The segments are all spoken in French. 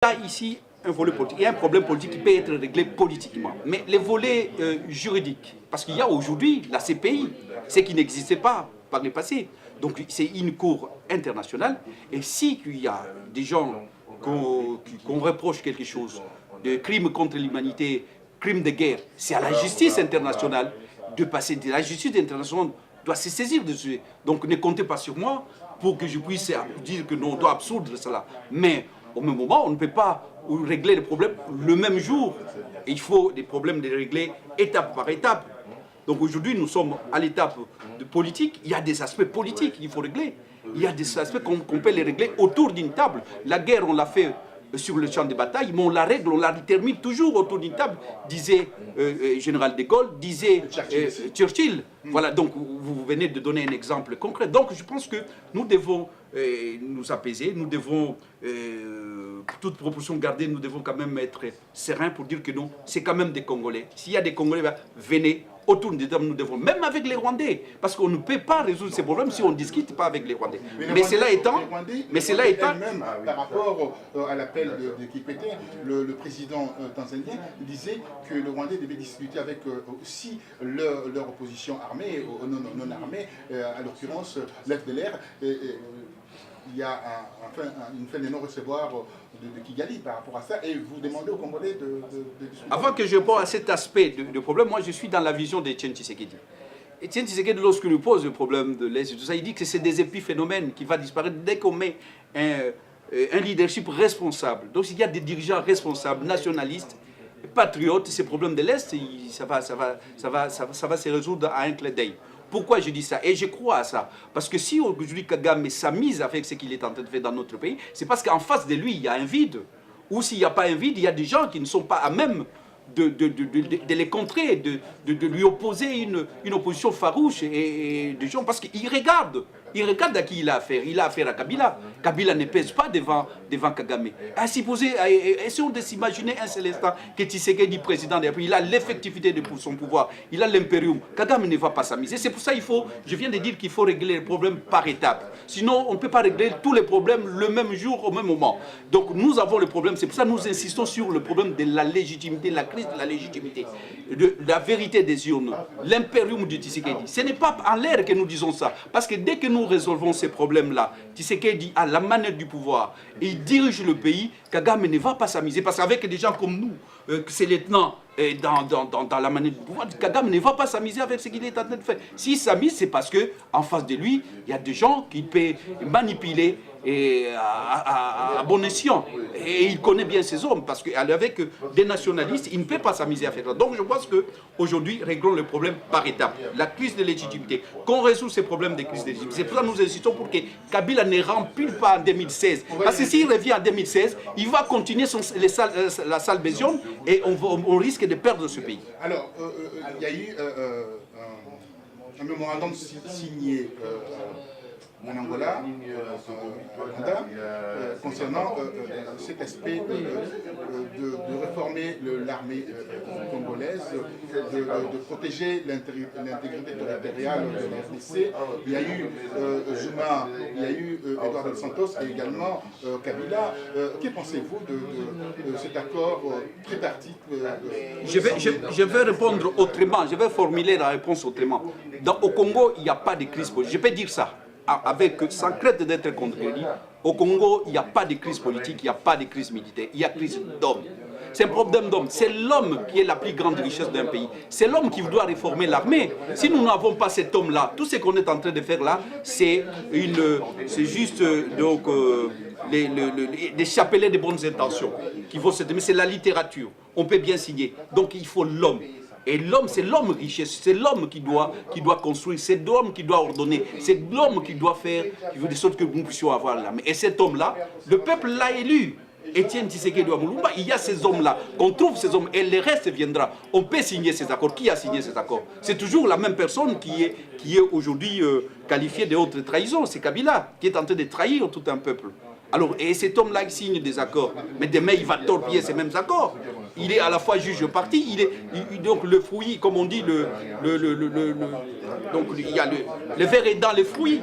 Il y a ici un volet politique, il y a un problème politique qui peut être réglé politiquement. Mais les volets juridiques, parce qu'il y a aujourd'hui la CPI, ce qui n'existait pas par le passé. Donc c'est une cour internationale. Et si il y a des gens qu'on reproche quelque chose, de crimes contre l'humanité, crimes de guerre, c'est à la justice internationale de passer. La justice internationale doit se saisir de ce. Donc ne comptez pas sur moi pour que je puisse dire que non, on doit absoudre cela. Mais au même moment, on ne peut pas régler les problèmes le même jour. Il faut des problèmes de régler étape par étape. Donc aujourd'hui, nous sommes à l'étape de politique. Il y a des aspects politiques qu'il faut régler. Il y a des aspects qu'on peut les régler autour d'une table. La guerre, on l'a fait sur le champ de bataille, mais on la règle, on la termine toujours autour d'une table, disait Général de Gaulle, disait Churchill. Voilà, donc vous venez de donner un exemple concret. Donc je pense que nous devons nous apaiser, nous devons, toute proportion gardée, nous devons quand même être sereins pour dire que non, c'est quand même des Congolais. S'il y a des Congolais, ben, venez. Autour des hommes, nous devons, même avec les Rwandais, parce qu'on ne peut pas résoudre ces problèmes si on ne discute pas avec les Rwandais. Mais cela étant, par rapport à l'appel de Kikwete, le président tanzanien disait que le Rwandais devait discuter avec aussi leur opposition armée, non armée, à l'occurrence l'FDLR. Il y a une fin de non-recevoir de Kigali par rapport à ça, et vous demandez aux Congolais de discuter. Avant que je réponde à cet aspect de problème, moi je suis dans la vision d'Etienne Tshisekedi. Etienne Tshisekedi, lorsqu'il lui pose le problème de l'Est et tout ça, il dit que c'est des épiphénomènes qui vont disparaître dès qu'on met un leadership responsable. Donc s'il y a des dirigeants responsables, nationalistes, patriotes, ces problèmes de l'Est, ça va se résoudre à un clin d'œil. Pourquoi je dis ça? Et je crois à ça. Parce que si aujourd'hui Kagame s'amise avec ce qu'il est en train de faire dans notre pays, c'est parce qu'en face de lui, il y a un vide. Ou s'il n'y a pas un vide, il y a des gens qui ne sont pas à même de les contrer, de lui opposer une opposition farouche et de gens, parce qu'il regarde. Il regarde à qui il a affaire. Il a affaire à Kabila. Kabila ne pèse pas devant Kagame. Essayons de s'imaginer un seul instant que Tshisekedi, président de la République, il a l'effectivité de son pouvoir. Il a l'impérium. Kagame ne va pas s'amuser. C'est pour ça je viens de dire qu'il faut régler les problèmes par étapes. Sinon, on ne peut pas régler tous les problèmes le même jour, au même moment. Donc nous avons le problème. C'est pour ça que nous insistons sur le problème de la légitimité, la crise de la légitimité, de la vérité des urnes, l'impérium de Tshisekedi. Ce n'est pas en l'air que nous disons ça. Parce que dès que nous résolvons ces problèmes-là, Tshisekedi a la manette du pouvoir et il dirige le pays, Kagame ne va pas s'amuser. Parce qu'avec des gens comme nous, ces lieutenants dans la manette du pouvoir, Kagame ne va pas s'amuser avec ce qu'il est en train de faire. S'il s'amuse, c'est parce qu'en face de lui, il y a des gens qui peuvent manipuler à bon escient. Et il connaît bien ces hommes, parce qu'avec des nationalistes, il ne peut pas s'amuser à faire ça. Donc je pense qu'aujourd'hui, réglons le problème par étapes. La crise de légitimité, qu'on résout ces problèmes de crise de légitimité. C'est pour ça que nous insistons pour que Kabila ne rempile pas en 2016. Parce que s'il revient en 2016, il va continuer la sale bésion et on risque de perdre ce pays. Alors, il y a eu un mémorandum signé en Angola, concernant cet aspect de réformer l'armée congolaise, de protéger l'intégrité territoriale de la RDC. Il y a eu Juma, il y a eu Eduardo dos Santos et également Kabila. Que pensez-vous de cet accord tripartite? Je vais répondre autrement, je vais formuler la réponse autrement. Au Congo, il n'y a pas de crise politique. Je peux dire ça. Sans crainte d'être contredit, au Congo, il n'y a pas de crise politique, il n'y a pas de crise militaire, il y a crise d'hommes. C'est un problème d'homme. C'est l'homme qui est la plus grande richesse d'un pays. C'est l'homme qui doit réformer l'armée. Si nous n'avons pas cet homme-là, tout ce qu'on est en train de faire là, c'est juste des chapelets de bonnes intentions qui vont se mais c'est la littérature. On peut bien signer. Donc il faut l'homme. Et l'homme, c'est l'homme richesse, c'est l'homme qui doit construire, c'est l'homme qui doit ordonner, c'est l'homme qui doit faire, de sorte que nous puissions avoir l'armée. Et cet homme-là, le peuple l'a élu. Etienne Tshisekedi Mulumba, il y a ces hommes-là, qu'on trouve ces hommes, et le reste viendra. On peut signer ces accords. Qui a signé ces accords? C'est toujours la même personne qui est aujourd'hui qualifiée de haute trahison. C'est Kabila, qui est en train de trahir tout un peuple. Alors, et cet homme-là qui signe des accords, mais demain il va torpiller ces mêmes accords. Il est à la fois juge parti, donc le fruit, comme on dit, donc il y a le verre est dans les fruits.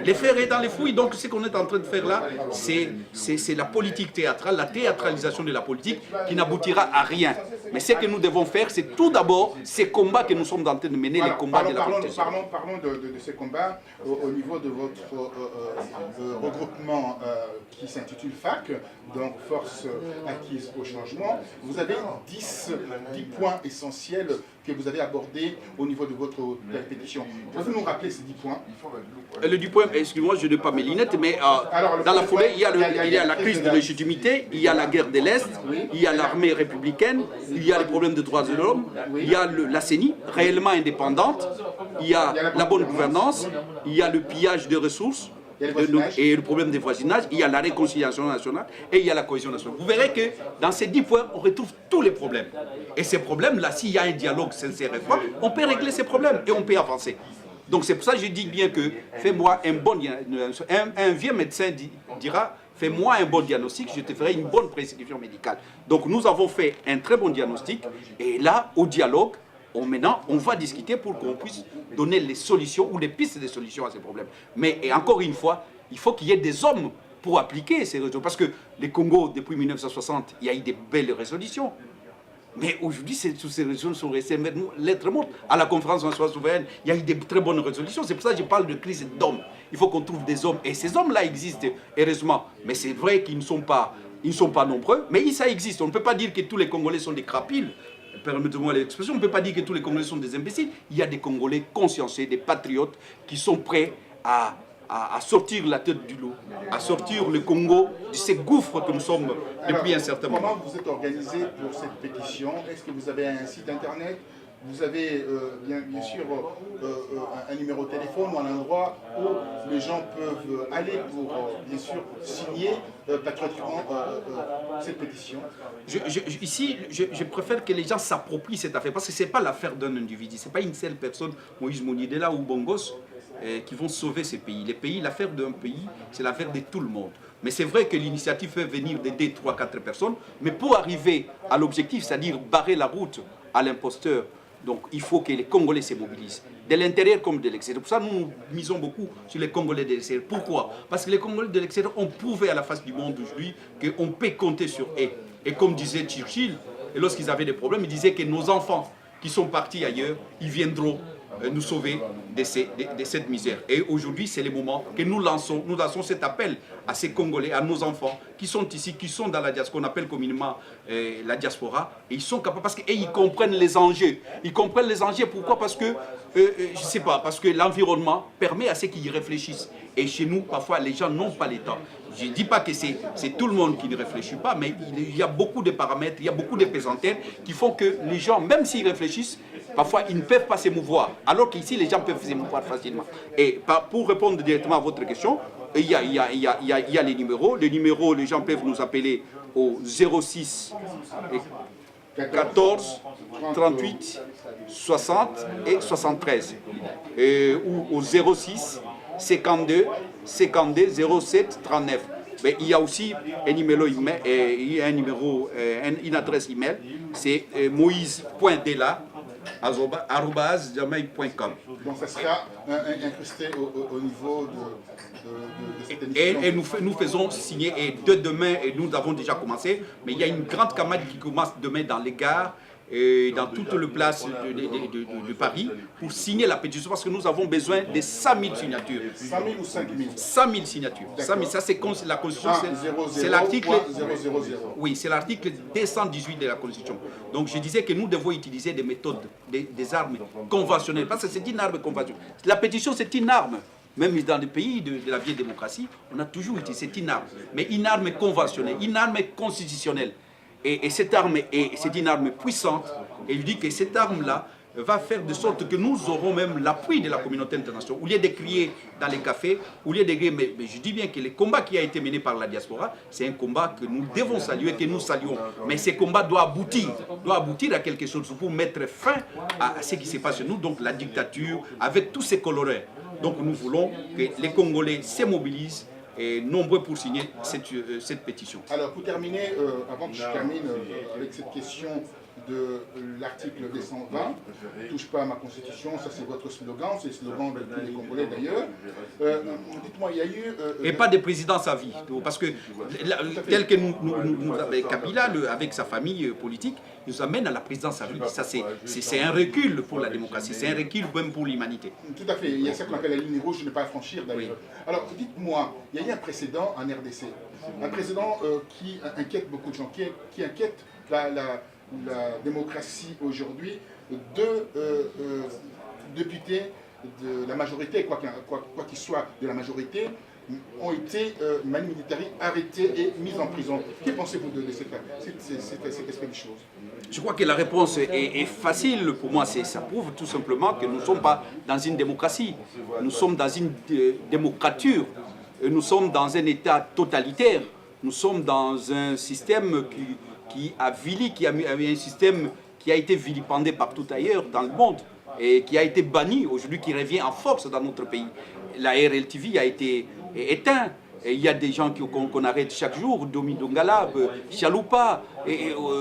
Les faire est dans les fouilles. Donc ce qu'on est en train de faire là, c'est la politique théâtrale, la théâtralisation de la politique qui n'aboutira à rien. Mais ce que nous devons faire, c'est tout d'abord ces combats que nous sommes en train de mener, les combats de la politique. Parlons de ces combats au niveau de votre regroupement qui s'intitule FAC, donc Force acquise au changement. Vous avez 10 points essentiels que vous avez abordés au niveau de votre pétition. Pouvez-vous nous rappeler ces 10 points? Le 10 points, excusez-moi, je n'ai pas mes lunettes, mais dans la foulée, il y a la crise de légitimité, il y a la guerre de l'Est, il y a l'armée républicaine, il y a les problèmes de droits de l'homme, il y a la CENI, réellement indépendante, il y a la bonne gouvernance, il y a le pillage des ressources, et le problème des voisinages, il y a la réconciliation nationale et il y a la cohésion nationale. Vous verrez que dans ces 10 points, on retrouve tous les problèmes. Et ces problèmes-là, s'il y a un dialogue sincère et fort, on peut régler ces problèmes et on peut avancer. Donc c'est pour ça que je dis bien que fais-moi un bon diagnostic. Un vieux médecin dira, fais-moi un bon diagnostic, je te ferai une bonne prescription médicale. Donc nous avons fait un très bon diagnostic et là, au dialogue, maintenant, on va discuter pour qu'on puisse donner les solutions ou les pistes de solutions à ces problèmes. Mais et encore une fois, il faut qu'il y ait des hommes pour appliquer ces résolutions. Parce que les Congos, depuis 1960, il y a eu des belles résolutions. Mais aujourd'hui, toutes ces résolutions sont restées lettres mortes. À la conférence nationale souveraine, il y a eu des très bonnes résolutions. C'est pour ça que je parle de crise d'hommes. Il faut qu'on trouve des hommes. Et ces hommes-là existent, heureusement. Mais c'est vrai qu'ils ne sont pas nombreux. Mais ça existe. On ne peut pas dire que tous les Congolais sont des crapiles. Permettez-moi l'expression, on ne peut pas dire que tous les Congolais sont des imbéciles. Il y a des Congolais consciencieux, des patriotes qui sont prêts à sortir la tête du loup, à sortir le Congo de ces gouffres que nous sommes depuis un certain moment. Comment vous êtes organisé pour cette pétition? Est-ce que vous avez un site internet? Vous avez bien sûr un numéro de téléphone ou un endroit où les gens peuvent aller pour bien sûr signer patriotiquement cette pétition? Ici, je préfère que les gens s'approprient cette affaire parce que ce n'est pas l'affaire d'un individu, ce n'est pas une seule personne, Moïse Mounidela ou Bongos, qui vont sauver ces pays. Les pays, l'affaire d'un pays, c'est l'affaire de tout le monde. Mais c'est vrai que l'initiative peut venir d'aider 3-4 personnes, mais pour arriver à l'objectif, c'est-à-dire barrer la route à l'imposteur, donc il faut que les Congolais se mobilisent, de l'intérieur comme de l'extérieur. Pour ça, nous misons beaucoup sur les Congolais de l'extérieur. Pourquoi? Parce que les Congolais de l'extérieur ont prouvé à la face du monde aujourd'hui qu'on peut compter sur eux. Et comme disait Churchill, lorsqu'ils avaient des problèmes, il disait que nos enfants qui sont partis ailleurs, ils viendront nous sauver de cette misère. Et aujourd'hui, c'est le moment que nous lançons cet appel à ces Congolais, à nos enfants qui sont ici, qui sont dans la diaspora, qu'on appelle communément la diaspora, et ils sont capables, parce qu'ils comprennent les enjeux. Ils comprennent les enjeux, pourquoi? Parce que, je ne sais pas, parce que l'environnement permet à ceux qui y réfléchissent. Et chez nous, parfois, les gens n'ont pas le temps. Je ne dis pas que c'est tout le monde qui ne réfléchit pas, mais il y a beaucoup de paramètres, il y a beaucoup de pesanteurs qui font que les gens, même s'ils réfléchissent, parfois ils ne peuvent pas s'émouvoir, alors qu'ici les gens peuvent s'émouvoir facilement. Et pour répondre directement à votre question, il y a les numéros. Les numéros, les gens peuvent nous appeler au 06 14 38 60 et 73 ou au 06 52 52 07 39. Mais il y a aussi un numéro email, une adresse email, c'est moïse.dela@gmail.com. Donc ça sera incrusté au niveau de cette émission. Et nous faisons signer, et de demain, et nous avons déjà commencé, mais il y a une grande campagne qui commence demain dans les gares, et dans toutes les places de Paris pour signer la pétition parce que nous avons besoin de 100 000 signatures. 100 000 ou 5 000? 100 000 signatures. 100 000, ça c'est la Constitution, c'est l'article. Oui, c'est l'article 218 de la Constitution. Donc je disais que nous devons utiliser des méthodes, des armes conventionnelles, parce que c'est une arme conventionnelle. La pétition c'est une arme. Même dans les pays de la vieille démocratie, on a toujours utilisé, c'est une arme. Mais une arme conventionnelle, une arme constitutionnelle. Et cette arme, c'est une arme puissante. Et il dit que cette arme-là va faire de sorte que nous aurons même l'appui de la communauté internationale. Au lieu de crier dans les cafés, au lieu de crier, mais je dis bien que le combat qui a été mené par la diaspora, c'est un combat que nous devons saluer, que nous saluons. Mais ce combat doit aboutir à quelque chose pour mettre fin à ce qui se passe chez nous, donc la dictature, avec tous ces colorés. Donc nous voulons que les Congolais se mobilisent et nombreux pour signer cette pétition. Alors pour terminer, avant que je termine avec cette question de l'article 220, « Touche pas à ma constitution », ça c'est votre slogan, c'est le slogan de tous les Congolais d'ailleurs. Dites-moi, il y a eu... et pas des présidents à vie, parce que tel que avec Kabila, avec sa famille politique, nous amène à la présidence à vie. Ça c'est un recul pour la démocratie, c'est un recul même pour l'humanité. Tout à fait, il y a ça qu'on appelle la ligne rouge, je ne pas à franchir d'ailleurs. Oui. Alors dites-moi, il y a eu un précédent en RDC, un précédent qui inquiète beaucoup de gens, qui inquiète la démocratie aujourd'hui. Deux députés de la majorité, quoi qu'il soit de la majorité, ont été manu militari arrêtés et mis en prison. Que pensez-vous de cet aspect des choses? Je crois que la réponse est facile pour moi. Ça prouve tout simplement que nous ne sommes pas dans une démocratie. Nous sommes dans une démocrature. Nous sommes dans un État totalitaire. Nous sommes dans un système qui a un système qui a été vilipendé partout ailleurs dans le monde et qui a été banni aujourd'hui, qui revient en force dans notre pays. La RLTV a été éteinte. Et il y a des gens qu'on arrête chaque jour, Domi Dongala, Chaloupa,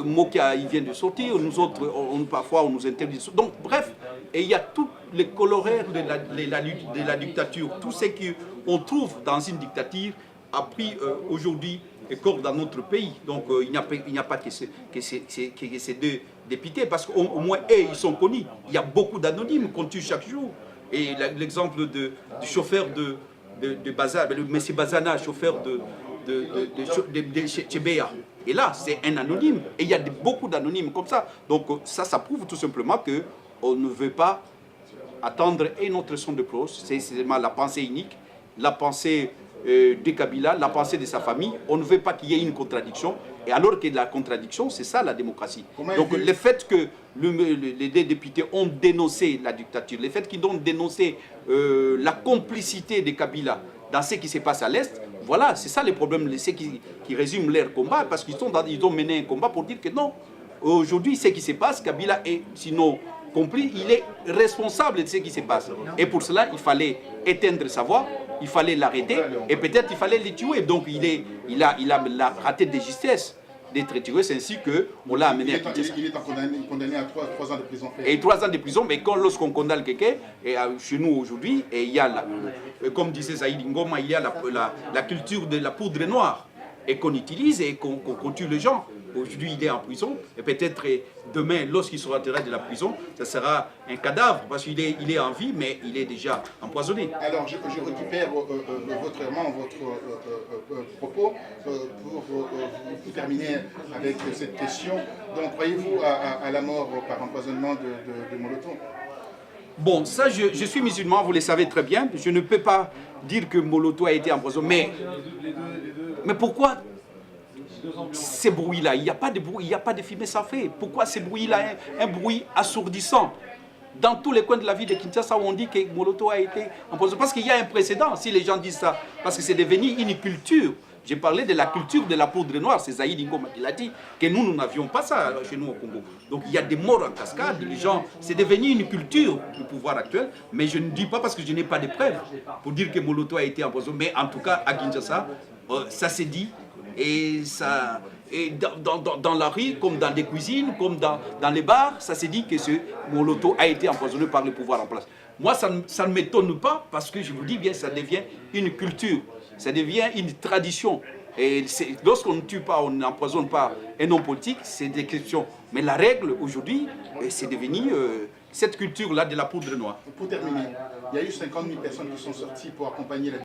Mokia, il vient de sortir, nous autres, parfois on nous interdit. Donc bref, et il y a tous les coloraires de la dictature, tout ce qu'on trouve dans une dictature a pris aujourd'hui corps dans notre pays. Donc il n'y a pas que ces deux députés, parce qu'au moins ils sont connus. Il y a beaucoup d'anonymes qu'on tue chaque jour. Et l'exemple du chauffeur de Bazana, M. Bazana, chauffeur de Chebea. Et là, c'est un anonyme. Et il y a beaucoup d'anonymes comme ça. Donc ça prouve tout simplement qu'on ne veut pas attendre une autre son de cloche. C'est seulement la pensée unique, la pensée de Kabila, la pensée de sa famille. On ne veut pas qu'il y ait une contradiction. Et alors que la contradiction, c'est ça la démocratie. Donc le fait que les députés ont dénoncé la dictature, le fait qu'ils ont dénoncé la complicité de Kabila dans ce qui se passe à l'Est, voilà, c'est ça les problèmes, ceux qui résument leur combat, parce qu'ils ont mené un combat pour dire que non, aujourd'hui, ce qui se passe, Kabila est, sinon compris, il est responsable de ce qui se passe. Et pour cela, il fallait éteindre sa voix, il fallait l'arrêter, et peut-être il fallait le tuer. Donc il a raté de justesse d'être tué, c'est ainsi qu'on l'a amené à Kinshasa. Il est condamné à 3 ans de prison. Et 3 ans de prison, mais lorsqu'on condamne quelqu'un, chez nous aujourd'hui, il y a, comme disait Zaïd Ngoma, il y a la culture de la poudre noire, et qu'on utilise et qu'on tue les gens. Aujourd'hui, il est en prison, et peut-être demain, lorsqu'il sortira de la prison, ça sera un cadavre, parce qu'il est en vie, mais il est déjà empoisonné. Alors, je récupère votre propos pour terminer avec cette question. Donc, croyez-vous à la mort par empoisonnement de Molotov? Bon, ça, je suis musulman, vous le savez très bien. Je ne peux pas dire que Molotov a été empoisonné, mais pourquoi ces bruits-là? Il n'y a pas de bruit, il n'y a pas de fumée, ça fait. Pourquoi ces bruits-là, un bruit assourdissant? Dans tous les coins de la ville de Kinshasa où on dit que Molotov a été empoisonné. Parce qu'il y a un précédent, si les gens disent ça. Parce que c'est devenu une culture. J'ai parlé de la culture de la poudre noire, c'est Zaïd Ngoma qui l'a dit, que nous n'avions pas ça chez nous au Congo. Donc il y a des morts en cascade, les gens, c'est devenu une culture du pouvoir actuel, mais je ne dis pas parce que je n'ai pas de preuves pour dire que Molotov a été empoisonné, mais en tout cas à Kinshasa, ça s'est dit, et ça... Et dans la rue, comme dans les cuisines, comme dans les bars, ça s'est dit que ce Molotov a été empoisonné par le pouvoir en place. Moi, ça ne m'étonne pas parce que je vous dis bien, ça devient une culture, ça devient une tradition. Et lorsqu'on ne tue pas, on n'empoisonne pas un homme politique, c'est des questions. Mais la règle aujourd'hui, c'est devenu cette culture-là de la poudre noire. Pour terminer, il y a eu 50 000 personnes qui sont sorties pour accompagner la